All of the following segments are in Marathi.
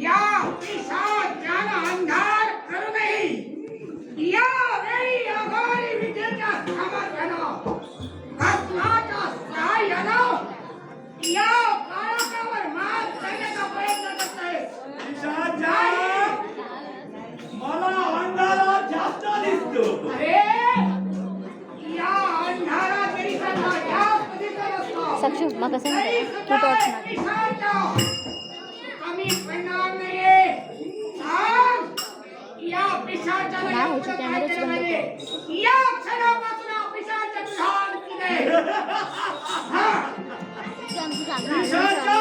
या पिशाचाला अंधार करूनही या वेळी अघोरी विद्येच्या सामर्थ्यानं भस्माच्या सहाय्यानं या काळोखावर मात करण्याचा प्रयत्न करतोय. पिशाचा मला अंधारा जास्त दिसतो. अरे या अंधारा तरी कसा जास्त दिसत असतो. साक्षी मग कसं फोटो वाचणार कमी पडणार नाहीये. सांग या पिशाचाला नाही, एवढं ह्याची काय कॅमेराच केलं बंद पाहिजे? या क्षणापासून हा पिशाच तुझ्यावर केलंय. हा, पिशाचा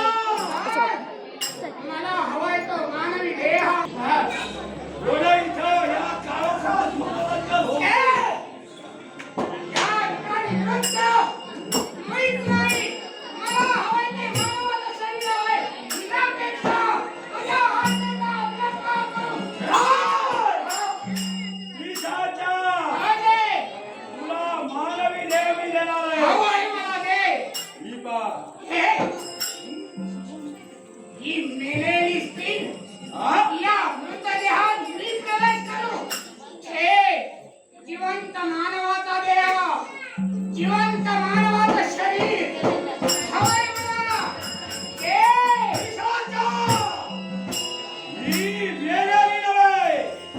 मला हवाय तो मानवी देह. हा. बोला इथं या काळोखात मनोरंजन होत. या ठिकाणी नृत्य मुळीच नाही. मला हवंय ते मानवाचं शरीर हवंय. त्यापेक्षा तुझ्या आज्ञेचा अभ्यास करू. पिशाचा अरे, तुला मानवी देह मी देणार आहे. हवंय मला दे. ही पहा. हे, ही मेलेली स्त्री हा? या मृतदेहात मी प्रवेश करू. हे जिवंत मानवाचा देह, जिवंत मानवाचं शरीर हवंय मला. हे पिशाचा ही मेलेली नव्हे.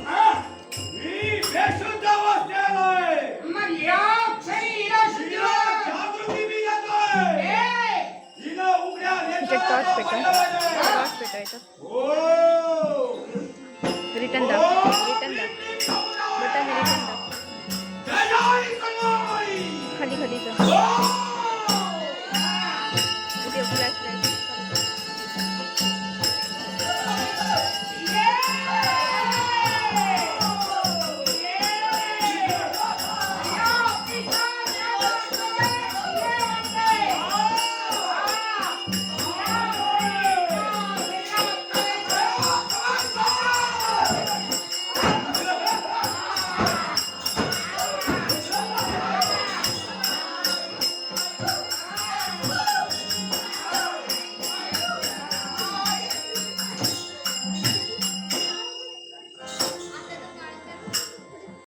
हा? ही बेशुद्ध अवस्थेत आहे. मग या क्षणी हिला शुद्ध हिला जागृती मी देतोय. हे, हिनं उघड्या इथे टॉर्च पेटव नेत्राला टॉर्च पेटवायचं हो. रिटर्न दाब रिटर्न दाब बटन रिटर्न दाब जय जय कन्हैया. खाली खालीचं हो.